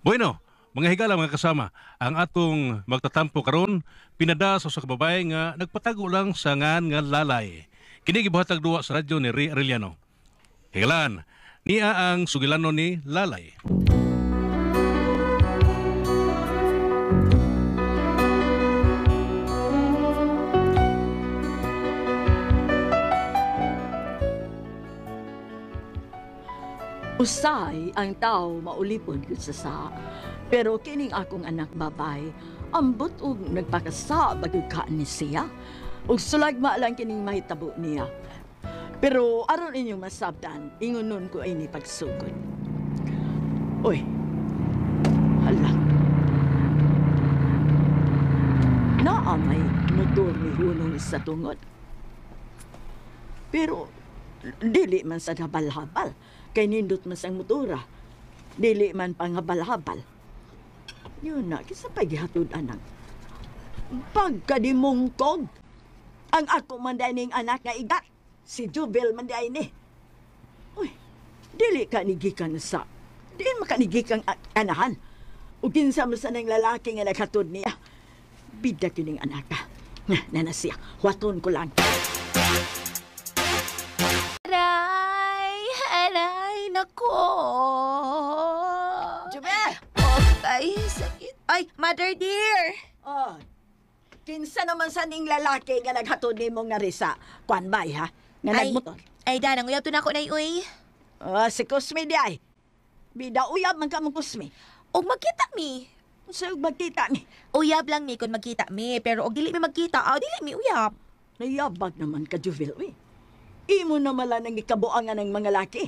Bueno, mga higala mga kasama, ang atong magtatampo karon pinadaso sa kababae nga nagpatago lang sa ngan nga lalay. Kini gibuhatag duwa sa radyo ni Ray Arellano. Higalan, niya ang sugilano ni lalay. Usay ang tao maulipod yun sa pero kining akong anak babay, ambot og nagpakasa bagay ka ni siya. Ug sulagma lang kining mahitabo niya. Pero aron inyong masabdan, ingunon ko ay ni pagsugod. Uy, hala. Naamay motor ni Hunong sa tungod. Pero dili man sa habal-habal. Kay nindot man sang motora. Dili man panghabal-habal. Yun na, kisa pa gihatod anak. Pagkadimungkog. Ang ako man ning anak nga igat. Si Jubel man ni. Uy, dili ka nigikan sa. Dili makanigikan anahan. O kinsa mo sa nang lalaki nga naghatod niya. Bida kining anak ka. Nana siya, waton ko lang. Aray, nako. Jubel! Ay, sakit. Ay, mother dear. Oh, kinsa naman sa ning lalaki nga naghatod nimong narisa? Kwan bay, ha? Nga nagmotor. Ay, danang uyab to na ako na uy. Si Kusmi di ay. Bida uyab man ka mong Kusmi. Og magkita mi. So, magkita ni. Uyab lang mi kung magkita mi. Pero og dili mi magkita, dili mi uyab. Nayabag naman ka, Juvil, eh. Imo na mala nang ikabuangan ng mga laki.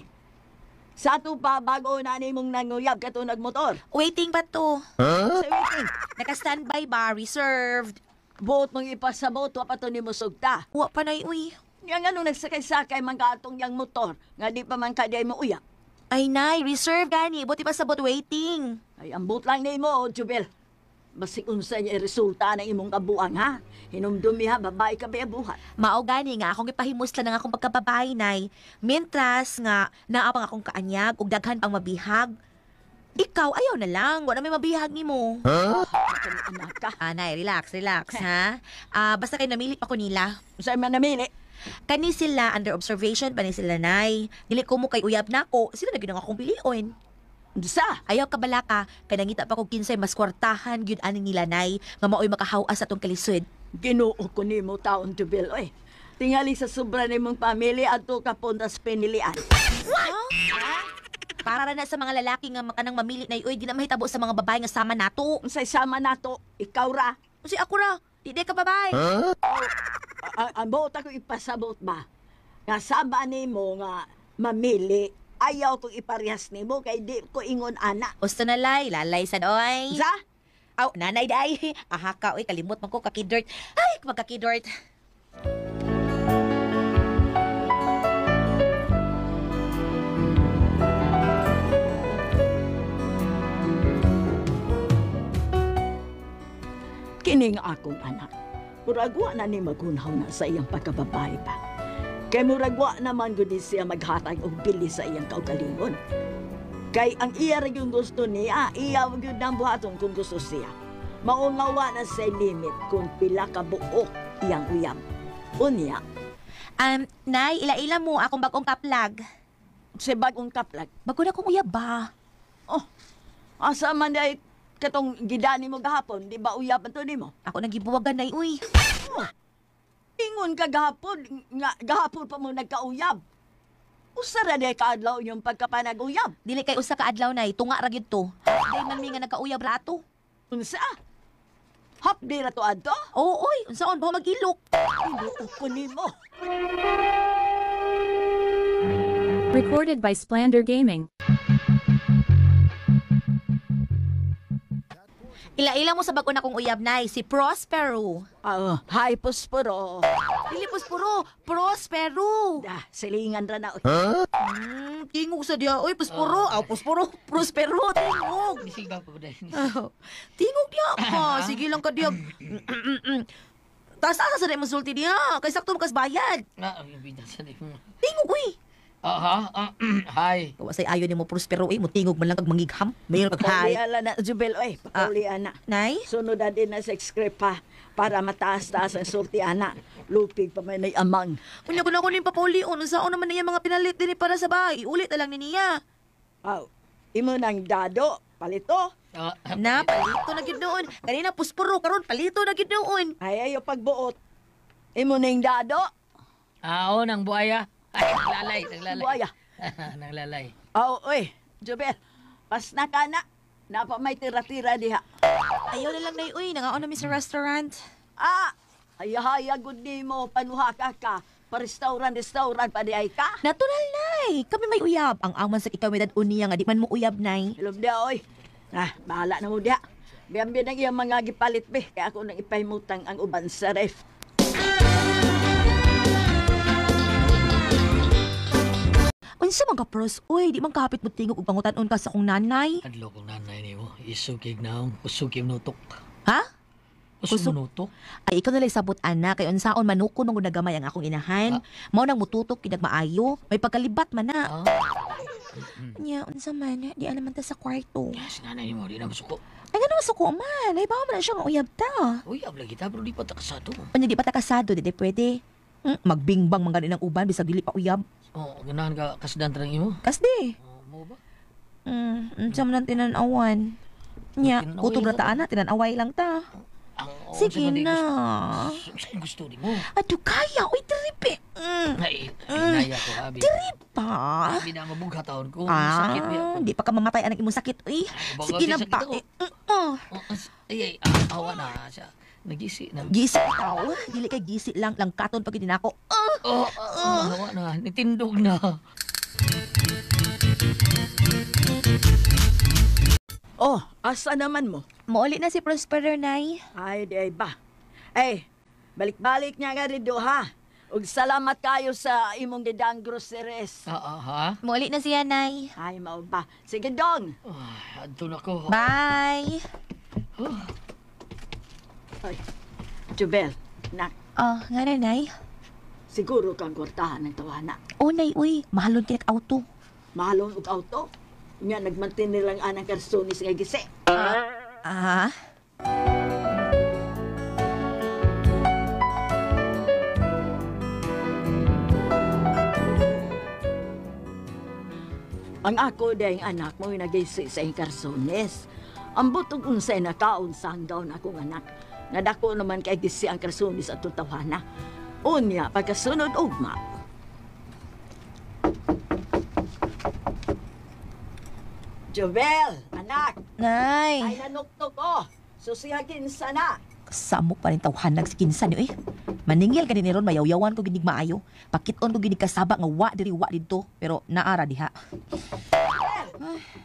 Sa ato pa, bago na mong nanguyab ka to nagmotor. Waiting ba to? Sa waiting. Naka-standby ba? Reserved. Buot mong ipasabot, wa pa to ni mo sugta. Wa pa na uy. Yang ano nagsakay-sakay man ka atong yang motor, nga di pa man ka di mo uyab. Ay, nay, reserve gani. Buti pa sabot waiting. Ay, ambot lang ni mo, Jubel. Basi unsa niya resulta ng imong kabuang, ha? Hinumdumi ha, babae ka ba buhat? Mao gani nga akong ipahimusla ng akong pagkababae, nay. Mintras nga naapang akong kaanyag ug daghan pang mabihag. Ikaw ayaw na lang, wala may mabihag nimo. Anak ka. Nay, relax, ha? Basta kay namili pa ko nila. Saan man namili? Kani sila under observation pa ni sila, nay. Dili ko mo kay uyab na ko, sila na ginang akong pilion. Sa? Ayaw ka balaka, kay nangita pa ko kinsay mas kwartahan gyud ani nila, nay, nga maoy makahawas atong kalisod. Ginoo ko ni mo taon, Jubel, oy. Tingali sa sobra ni mong pamilya at to kapuntas pinilian. What? Para ra na sa mga lalaki nga makanang mamili na iyoy, di na mahitabo sa mga babae nga sama nato. Unsay sama nato, ikaw ra. Usi ako ra, di ka babae. Ang buot ako ipasabot ba? Nga sama ni mo nga mamili, ayaw kong iparehas ni mo kay di ko ingon ana. Usto na lalay sa doy. Sa? Aw, nanay day. Aha ka, oy, kalimot man ko kakidort. Ay, magkakidort. Kining akong anak. Muragwa na ni magunhaw na sa iyang pagkababae pa. Kay muragwa naman gud siya maghatag og bili sa iyang kaugalingon. Kay ang iya ra yung gusto niya, iya gyud nang buhaton kung gusto siya. Maungawa na sa limit kung pila ka buok iyang uyab. Unya, Nay, ila-ila mo akong bagong kaplag. sa bagong kaplag. Bago na kong uyab ba? Oh, asa man day katong gidani mo gahapon, di ba uyab to nimo? Ako nagibuwagan na uy. Oh, ingon ka gahapon, nga gahapon pa mo nagkauyab. Usa ra day kaadlaw yung pagkapanag-uyab. Dili kay usa ka adlaw nay, tunga ra gyud to. Day man mi nga nagkauyab ra ato. Unsa? Hapdi ra to adto? Oo, oy, unsaon ba magilok? Inuot ko nimo. Recorded by Splander Gaming. Ila-ila mo sa bago na kong uyab nay, si Prospero. Hi, Posporo. Dili Prospero, Prospero. Silingan ra na. Tingog sa dia, oy, Prospero. Prospero, tingog. Bisigaw pa ba dahil? Tingog dia ka, sige lang ka dia. Taas-asa sa rin masulti dia, kay sakto makas bayad. Ang bida sa di mo. Tingog, uy. Hi. Kawasay ayo ni mo prospero mo tingog man lang kag mangigham. Mayroon kag hay. Paulian na, Jubel, oy. Paulian na. Nay? Sunod na din na sa script pa para mataas-taas ang sulti, ana. Lupig pa may nay amang. Unya ko na ko ning papulion unsaon naman niya mga pinalit dinhi para sa bahay. Ulit na lang ni niya. Aw, imo nang dado, palito. Na palito na gid doon. Kanina puspuro karon palito na gid doon. Ay, ayo pagbuot. Imo nang dado. Oo, nang buaya. Ay, naglalay. Buaya. Naglalay. Aw, oy, Jubel. Pas na ka na. Napa may tira-tira diha. Ayaw na lang nay uy, nangaon na mi sa restaurant. Ah, haya gud nimo panuha ka. Pa-restaurant pa di ay ka. Natural nay. Kami may uyab. Ang aman sa ikaw medad uniya nga di man mo uyab nay. Hilom dia, oy. Bahala na mo dia. Biyan ang iyang mga gipalit be. Kaya ako nang ipahimutang ang uban sa ref. Unsa man ka pros? Uy, di man kahapit mo tingog ug pangutan-on ka sa akong nanay. Adlo kong nanay ni mo. Isugig naong. Usugig nutok. Ha? Usug nutok? Ay, ikaw nalang sabot, ana. Kay unsaon manuko nung nagamay ang akong inahan. Mao nang mututok, kinag maayo. May pagkalibat man na. Nya, unsa man, di naman ta sa kwarto. Yes, nanay ni mo. Di na masuko. Ay, nga naman suko man. Ay, bawa man na siya nga uyab ta. Uy, abla kita. Pero di pa takasado. Unya, di pa ta kasado, di pwede. Magbingbang mga ng uban, bisag dili pa uyab. Oo, ganahan ka kasdan tarang imo. Kasdi. Mo ba? Unsa man ang tinanawan. Nya, Tinanaway kutob na lang. ta, ana. Tinanaway lang ta. Sige na. Saan gusto di mo? Ato kaya, uy, tripe. Ay, naya ko, abi. Pa? Abi na mabugha taon ko. Sakit niya ako. Di pa ka mamatay ang imong sakit, uy. Bago Sige na sakit ba? ako. Ay, awa na siya. Nagisi na. Gisi ikaw. Dili kay gisi lang katon pag dinako. Awa na. Nitindog na. Oh, asa naman mo? Mauli na si Prospero, nay. Ay, di ay ba? Ay, balik-balik niya nga rin do, ha? Ug salamat kayo sa imong gidang groceries. Ha? Mauli na siya, nay. Ay, mao ba? Sige, dong. Adto na ko. Bye. Ay, Jubel, nak, Nga na, nay. siguro kang kwartahan ng tawana. Nay, uy. Mahalon kinak auto. Mahalon og auto. Nga nagmantin nilang anang karsonis nga gisi. Ang ako dahing anak mo yung nagisi sa karsones. Ang butog unsay nakaon sa hanggaw na akong anak. Nadako naman kay gisi ang karsones at tutawana. Unya, pagkasunod ugma. Jovel, anak, ay Nay. nanuktok ko. Susiyagin sana. Samok pa rin tawhanag si Kinsan niyo, eh. Maningil ka din ron, mayawyawan ko ginig maayo. Pakiton ko ginig kasaba nga wa dito. Pero naara diha.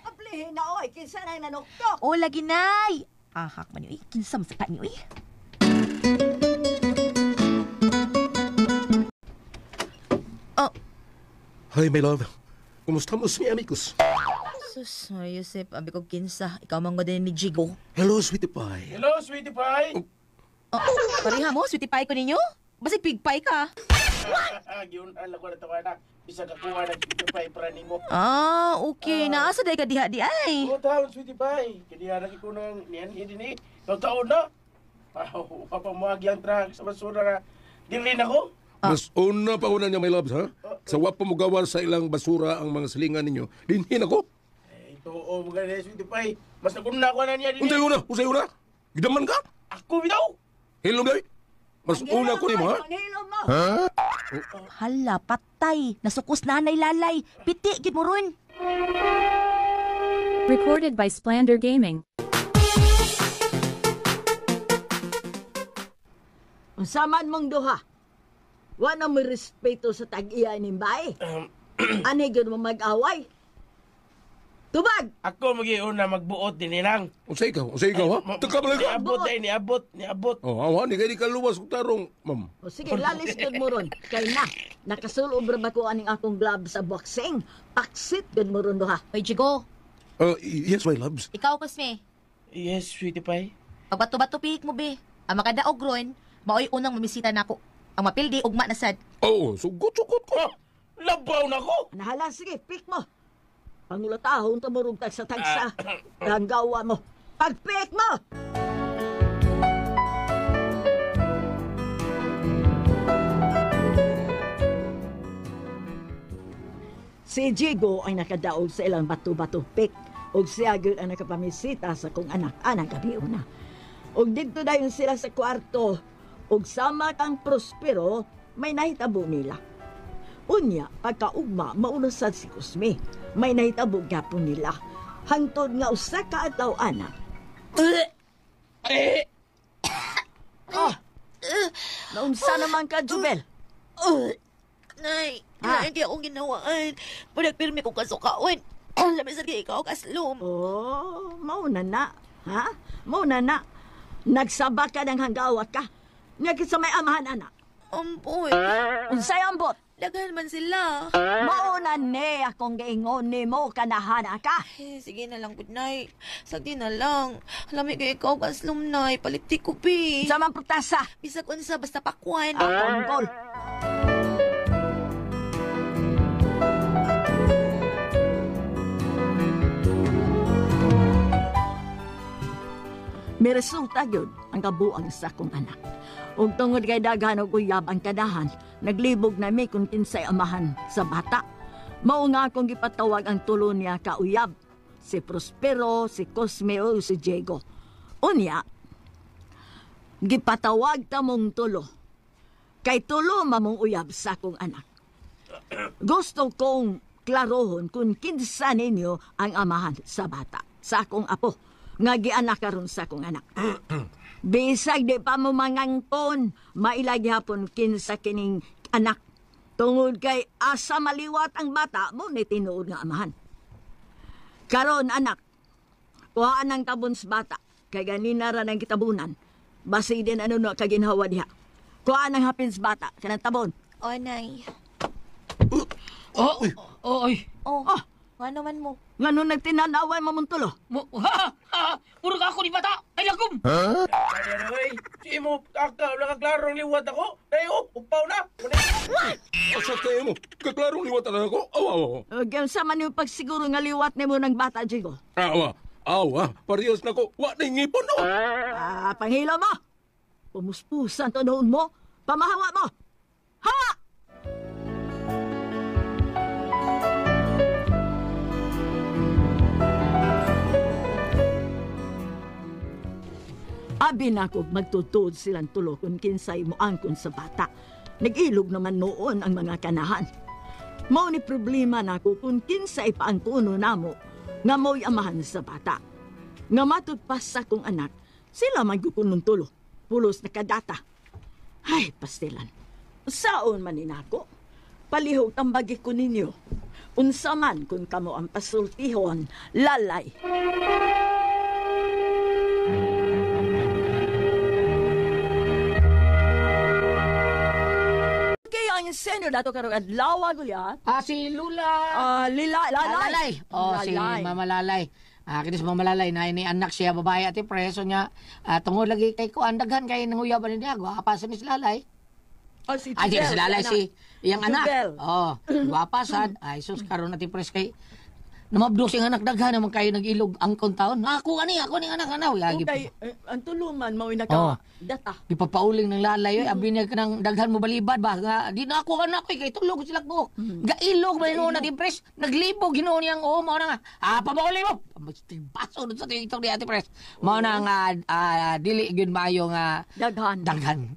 Aplihin na oy, kinsa na nanuktok. O, lagi, nay. Ahak man niyo, eh. Kinsam sa niyo, eh. Hi, my love. Kumusta mo si amigos? Sus, Yusef, abi ko kinsa. Ikaw man ko din ni Jigo. Hello, sweetie pie. Hello, sweetie pie! Pariha mo, sweetie pie ko ninyo? Basta pig pie ka. Yun, alam ko na ito na. Isa ka kuha ng sweetie pie para ni mo. Okay. Naasa day ka diha di ay. Oo, taon, sweetie pie. Kaya lagi ko nang niyan, hindi ni. Taon na. Papamuagi ang truck sa basura nga. Dilin ako. Mas una pa una niya, my love, ha? Sa wapa mo gawan sa ilang basura ang mga silingan ninyo. Dinhin ako. Ito, mga na, sweetie pie. Mas nakunna ko na niya din. Unsay una? Gidaman ka? Ako bitaw. Hello, day. Mas una ko ni mo, ha? Panghilom mo. Ha? Hala, patay. Nasukos nanay lalay. Piti, gid mo ron. Recorded by Splander Gaming. Unsaman mong duha? Wa na mo respeto sa tag-iya ning bae. Ani gyud mo mag-away? Tubag! Ako mag-iuna magbuot din nilang. Unsay ikaw, ha? Teka ba ka? Niabot. Oh, awa, ni kay di ka luwas kung tarong, ma'am. O sige, lalis gyud mo ron. Kay na, nakasulob ra ba ko aning akong glove sa boxing? Paksit gyud mo ron duha. Oy, Jigo. Yes, my loves. Ikaw, Kusme. Yes, sweetie pie. Pagbato-bato pihik mo, be. Ang makadaog ron, maoy unang mamisita na ako. Ang mapildi, ugma na sad. Oo, sugot ko. Labaw na ko! Nahala, sige, pick mo. Pangulatahon tumurugtag sa tagsa. Hanggawa mo. Pag-pick mo! Si Jigo ay nakadaog sa ilang bato-bato pick ug siya gyud ang nakapamisita sa kong anak anang gabi una. Ug didto dayon sila sa kwarto ug sama kang Prospero may nahitabo nila. Unya, pagkaugma, mauna sad si Kusme. May nahitabo gyapon nila. Hangtod nga usa ka adlaw ana. Naunsa naman ka, Jubel? Nay, Ah. kaya akong ginawaan. Pinagpirmi kong kasukawin. Labi sa ikaw, kaslom. Oh, mauna na. Ha? Mauna na. Nagsaba ka ng hanggawat ka. Ngakit sa may amahan, anak. Ampoy, Unsay ambot? daghan man sila. Mauna ni akong giingon ni mo kanahana ka. Eh, sige na lang, good night. Sagdi na lang. Alam ko ikaw, kaslom, nay. Palitik ko, pi. Sa man prutasa. Bisag unsa, basta pakwan. Akong May resulta yun ang kabuang sa akong anak. Ug tungod kay daghan og uyab ang kadahan, naglibog na may kung kinsay amahan sa bata. Mao nga akong gipatawag ang tulo niya ka uyab, si Prospero, si Cosme o si Diego. Unya, gipatawag ta mong tulo. Kay tulo mamong uyab sa akong anak. Gusto kong klarohon kung kinsa ninyo ang amahan sa bata, sa akong apo, nga gianak karon sa akong anak. Bisag di pa mo mangangkon, mailagi hapon kinsa kining anak. Tungod kay asa maliwat ang bata mo ni tinuod nga amahan. Karon anak, kuhaan ang tabon sa bata, kay ganina ra ng kitabunan. Basi din ano no kaginhawa diha. Kuhaan ang hapin sa bata, kanang tabon. O, nay. Oy. Oh, Oh, ano man mo? ngano nagtinanawan mo mong tulo? Puro ka ako ni bata. Ay, lagom. Ay, si mo, nakaklarong liwat ako. Dayo, upaw na. Asa kayo mo? Kaklarong liwatan na ako. Awa. Ganun sa man yung pagsiguro nga liwat ni mo ng bata, Jigo. Awa. Parehas na ko. Wa na ngipon no. Panghila mo! Pumuspusan to noon mo, pamahawa mo! Hawa! Abi na ko magtutod silang tulo kung kinsay mo angkon sa bata. Nag-ilog naman noon ang mga kanahan. Mao ni problema na ko kung kinsay paangkuno namo nga mo'y amahan sa bata. Nga matutpas sa kong anak, sila magkukunong tulo. Pulos na kadata. Ay, pastilan. Saon man inako? Palihog tambagi ko ninyo. Unsa man kung kamo ang pasultihon, lalay. Kaya ang senyo dato karong adlaw gulyat. Si Lula. Lalay. Si Mama Lalay. Kinis Mama Lalay na ini anak siya babae at preso niya. Tungod lagi kay ko andaghan kay nanguyaban niya. Gwapa sa Miss Lalay. Si Ay, si Lalay si iyang anak. Jubel. Gwapa sad. Ay, sus karon natin pres kay namabdo sing anak daghan naman kayo nag-ilog ang taon. Ako ni anak anaw. Yagi. Okay, ang tulungan mo Oh. data. Gipapauling ng lalay, abi niya ka ng daghan mo balibad ba? Nga, di na ako anak ko, kay tulog sila ko. Gailog, may noon na di-press, naglibog, ginoon niyang, mao na nga, pabauli mo! Baso doon sa TikTok ni Ate Pres. Mao na nga, dili yun mayo nga, daghan.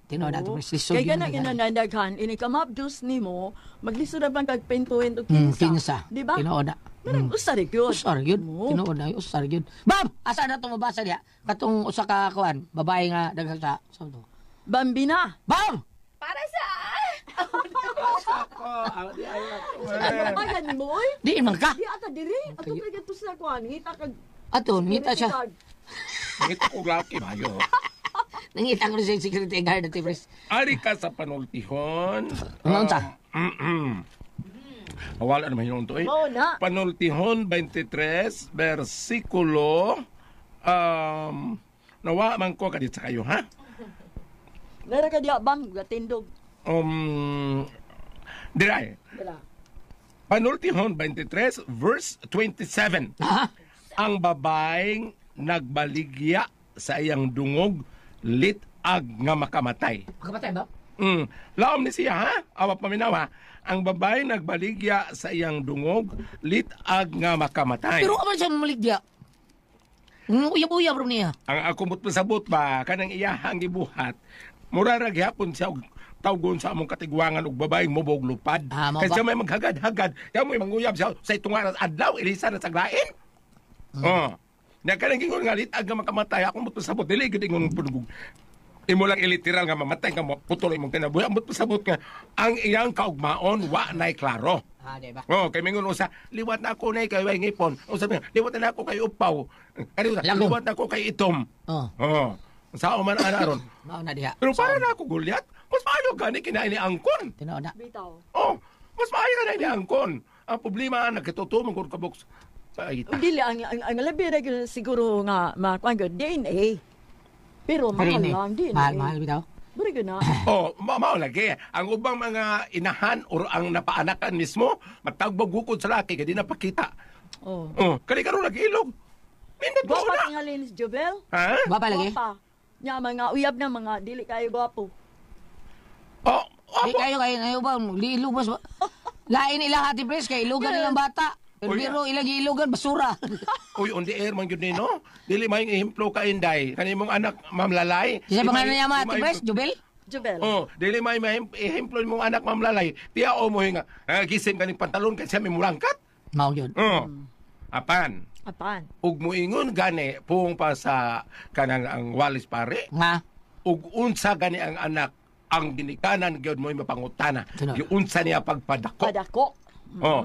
Tinoon Ate Pres, lisod Kaya yun na daghan. inanandaghan, ikamabdus ni mo, maglisod na bang kagpentuhin to kinsa. Kinsa, Di ba? tinoon na. Ganun, usarig yun. Usar yun, Mo. tinoon na, usar yun. Bab! Asa na itong mabasa niya? Katong usa ka kuan, babae nga, daghan sa, saan to? Bambina. Bab! Para sa... Ayan mo, oy. Di man ka! Di ata diri. Ato kaya to sa kuan. Ngita kag... Ato, ngita siya. Ito ko laki mayo. Nangita ko sa security guard Ate Pres. Ari ka sa panultihon. Ano ta? Wala naman yun to eh. Oo na. Panultihon 23, versikulo, nawa man ko kadit sa kayo, ha? Meron ka diya bang gatindog. Diray, Dala. Panultihon 23 verse 27. Ha? Ang babaeng nagbaligya sa iyang dungog litag nga makamatay. Makapatay ba? Laom ni siya ha? Awa paminawa. Ang babaeng nagbaligya sa iyang dungog litag nga makamatay. Pero aman siya maligya. Uyab-uyab rin niya. Ang akumot pasabot ba kanang iyahang gibuhat. Mura ra gyapon siya og tawgon sa among katigwangan og babaeng mubog lupad. Mo Kasi ba? may maghagad-hagad. Kaya mo manguyab siya sa itungaran adlaw ilisa na saglain. Oh. Na kanang gingon nga litag nga makamatay akong mut pasabot dili gid ingon pudugog. Imo lang iliteral nga mamatay ka mo putol imong kinabuhi. Ang pasabot nga ang iyang kaugmaon wa nay klaro. Di ba? Oh, kay mingon usa, liwat na ako nay kay way ngipon. O sabi nga, liwat na ako kay upaw. Kani usa, Lagom. liwat na ako kay itom. Oh. Oh. Sa man ana ron. Mao na diha. Pero para na ako gulyat, mas maayo gani kinain ni angkon. Tinood na. Bitaw. Oh, mas maayo ka na ni angkon. Ang problema nagkatutumong ko ka box. Sa ita. Dili ang labi ra gyud siguro nga makuan gyud DNA. Pero mahal Parini. lang DNA. Mahal bitaw. Buri gyud na. Oh, mao lagi. Ang ubang mga inahan or ang napaanakan mismo, matagbog hukod sa laki kay di napakita. Oh. Oh, kani karon nag-ilog. Nindot mo Gwapa na. tingali ni Jobel. Ha? Ba pa lagi? Gwapa. Nya mga uyab na mga dili kayo gwapo. Oh, Di kayo kayo ba liilog ba? Lain ilang hati pres kay ilugan nilang bata. Pero Oh, biro ilang ilugan basura. uy, on the air man gyud ni no. Dili may ehemplo ka inday. Kani mong anak mamlalay. Isa Di pangalan may- niya mga di hati may- pres, Jubel? Jobel. Oh, dili may ehemplo mong anak mamlalay. Tiya o mo nga. Gisim kaning pantalon kasi may mulangkat. Mao yun. Oh. Apan. Apan. Ug moingon gani pung pa sa kanang ang walis pare. Nga. Ug unsa gani ang anak ang ginikanan gyud mo mapangutana. Tunod. Giunsa niya pagpadako. Padako. Oh.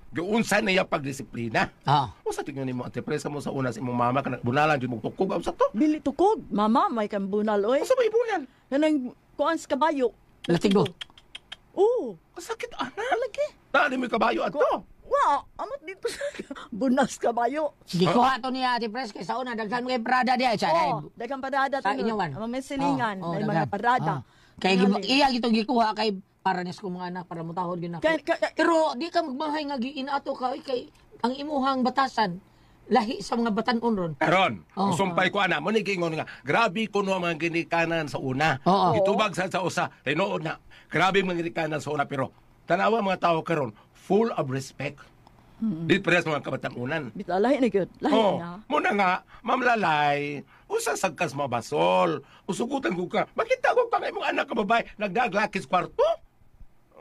Giunsa niya pagdisiplina. Ah. O sa tingnan nimo ate presa mo sa una sa imong mama kanang bunalan jud mo tukog sa to. Dili tukog. Mama, may kambunal oy. Asa may bunan? Nanang kuan sa kabayo. Latigo. Oo. Sakit ana. Lagi. Tali mo kabayo ato. Wa, amot dito sa bunas kabayo. Sige, kuha to niya ati pres kay sa una daghan mo kay parada diha siya. Oh, daghang parada Sa tunod. inyo man. Ang may silingan, Oh, may daghan. mga parada. Kay Ngali. iya gito gikuha kay para nis ko mga anak para mutahod gyud ako. Pero di ka magmahay nga giinato ka oy, kay ang imuhang batasan lahi sa mga batan-on ron. Karon, Oh. sumpay ko ana mo ni gingon nga grabe ko no ang mga ginikanan sa una. Oo. Gitubag sa usa. Tinuod na. Grabe ang mga ginikanan sa una pero tanawa mga tao karon full of respect. Di pares mga kabatanunan. Bitaw lahi na gyud. Lahi Oh, na. muna nga, mamlalay, usa sagkas mabasol, usugutan ko ka, makita ko ka mong anak ka babae, nagdaglakis kwarto?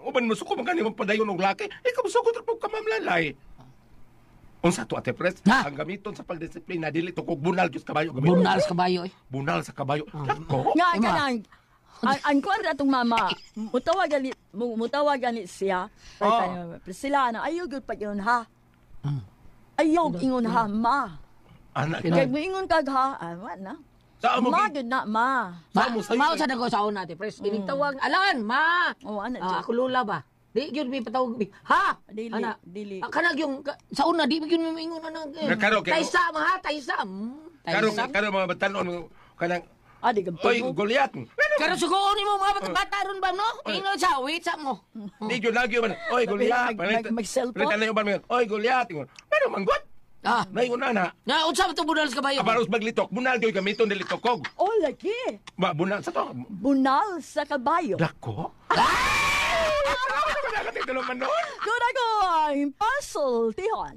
Uban mo suko magani mong padayon og laki, ikaw sugot po ka mamlalay. Unsa to ate pres, Ha? ang gamiton sa pagdisiplina dili to kog bunal gyud kabayo gamiton. Bunal sa kabayo eh. Bunal sa kabayo. Lako. Nga Ima. kanang ang kuan ra tong mama, mutawag gani siya. Oh. Sila na ayo gyud pa yun ha. Ayaw ingon ha ma. Anak Kay ka. mo ingon kag ha, wa na. Sa amo Ma gi- gyud na ma. Sa mo sa'yo, Mao eh. sa dago sa una ati pres. Kining tawag alan ma. Oh, ana Ah, gyud. ako lula ba? Di gyud mi patawag mi. Ha? Dili, Ana. dili. Kanag yung sa una di gyud mi ingon ana. Karo, kay- Taysa ma ha, taysa. Karon Taysa. karon mga batanon kanang Adi gabto. oy Goliath. Karo sugoon mo mga bata ron ba no? Ingon sa wait sa mo. Di gyud lagi man. Oy Goliath. Mag-cellphone? Palitan na yung ban oy Goliath. Pero manggot. Ah. Naingon na. Na unsa to budal sa kabayo? Aparos maglitok, bunal gyud gamiton dili tokog. Oh, lagi. Ba bunal sa to. Bunal sa kabayo. Dako. Ano ka nakatingtulong man noon? Doon ako ang puzzle, tihon.